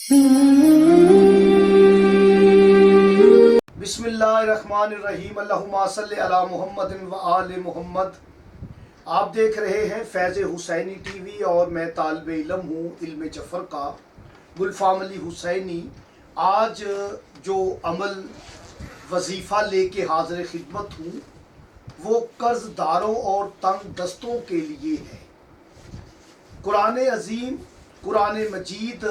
بسم اللہ الرحمن الرحیم، اللہم صلی علی محمد و آل محمد۔ آپ دیکھ رہے ہیں فیض حسینی ٹی وی اور میں طالب علم ہوں علم جعفر کا گلفام علی حسینی۔ آج جو عمل وظیفہ لے کے حاضر خدمت ہوں وہ قرض داروں اور تنگ دستوں کے لیے ہے۔ قرآن عظیم، قرآن مجید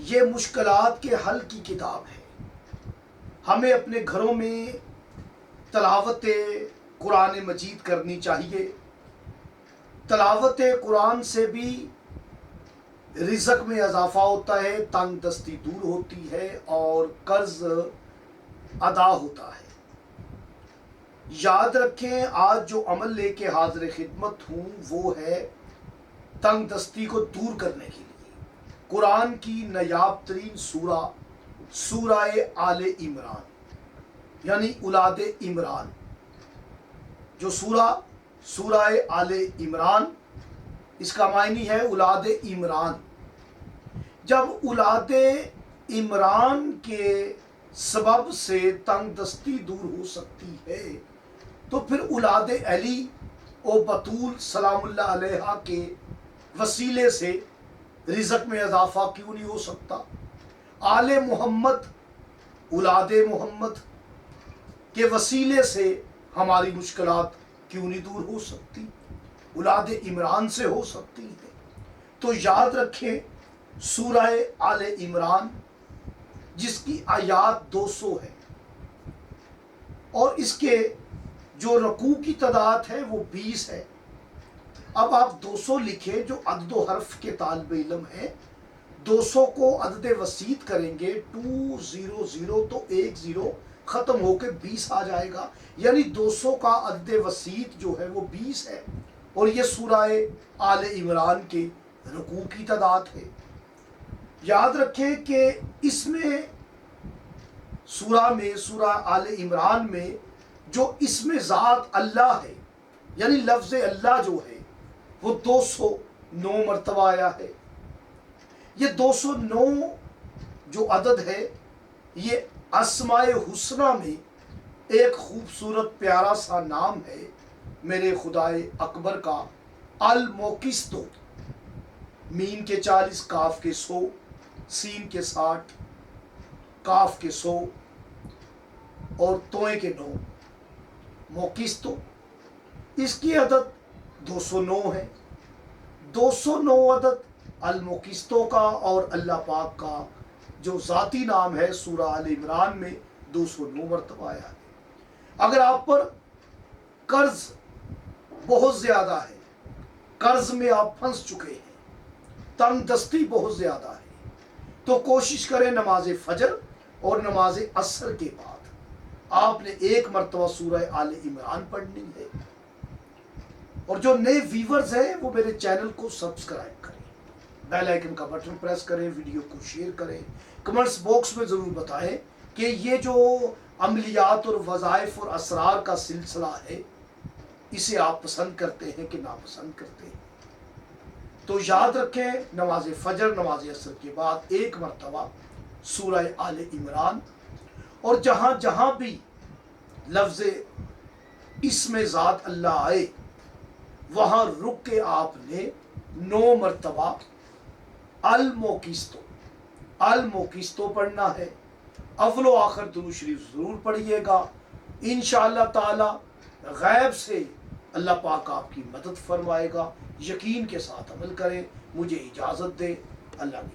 یہ مشکلات کے حل کی کتاب ہے۔ ہمیں اپنے گھروں میں تلاوت قرآن مجید کرنی چاہیے۔ تلاوت قرآن سے بھی رزق میں اضافہ ہوتا ہے، تنگ دستی دور ہوتی ہے اور قرض ادا ہوتا ہے۔ یاد رکھیں، آج جو عمل لے کے حاضر خدمت ہوں وہ ہے تنگ دستی کو دور کرنے کے لیے قرآن کی نایاب ترین سورہ آل عمران، یعنی اولاد عمران۔ جو سورہ آل عمران، اس کا معنی ہے اولاد عمران۔ جب اولاد عمران کے سبب سے تنگ دستی دور ہو سکتی ہے تو پھر اولاد علی و بطول سلام اللہ علیہ کے وسیلے سے رزق میں اضافہ کیوں نہیں ہو سکتا؟ آل محمد، اولاد محمد کے وسیلے سے ہماری مشکلات کیوں نہیں دور ہو سکتی؟ اولاد عمران سے ہو سکتی ہے۔ تو یاد رکھیں، سورہ آل عمران جس کی آیات 200 ہے اور اس کے جو رکوع کی تعداد ہے وہ 20 ہے۔ اب آپ 200 لکھیں، جو عدد و حرف کے طالب علم ہیں 200 کو عدد وسیط کریں گے 200 تو 10 ختم ہو کے 20 آ جائے گا، یعنی 200 کا عدد وسیط جو ہے وہ 20 ہے اور یہ سورہ آل عمران کے رکوع کی تعداد ہے۔ یاد رکھیں کہ اس میں سورہ آل عمران میں جو اسم ذات اللہ ہے، یعنی لفظ اللہ جو ہے وہ 209 مرتبہ آیا ہے۔ یہ 209 جو عدد ہے یہ اسماء حسنہ میں ایک خوبصورت پیارا سا نام ہے میرے خدائے اکبر کا، الموکستو۔ میم کے 40، کاف کے 100، سین کے 60، کاف کے 100 اور توئے کے 9، موکستو۔ اس کی عدد 209 ہے۔ 209 عدد الموکستو کا اور اللہ پاک کا جو ذاتی نام ہے سورہ آل عمران میں 209 مرتبہ آیا ہے۔ اگر آپ پر قرض بہت زیادہ ہے، قرض میں آپ پھنس چکے ہیں، تنگ دستی بہت زیادہ ہے، تو کوشش کریں نماز فجر اور نماز عصر کے بعد آپ نے 1 مرتبہ سورہ آل عمران پڑھنی ہے۔ اور جو نئے ویورز ہیں وہ میرے چینل کو سبسکرائب کریں، بیل آئیکن کا بٹن پریس کریں، ویڈیو کو شیئر کریں، کمنٹس باکس میں ضرور بتائیں کہ یہ جو عملیات اور وظائف اور اسرار کا سلسلہ ہے اسے آپ پسند کرتے ہیں کہ ناپسند کرتے ہیں۔ تو یاد رکھیں، نماز فجر نماز عصر کے بعد 1 مرتبہ سورہ آل عمران، اور جہاں جہاں بھی لفظ اسم ذات اللہ آئے وہاں رک کے آپ نے 9 مرتبہ الموکستو پڑھنا ہے۔ اول و آخر درود شریف ضرور پڑھیے گا، انشاءاللہ تعالی غیب سے اللہ پاک آپ کی مدد فرمائے گا۔ یقین کے ساتھ عمل کریں۔ مجھے اجازت دے، اللہ نے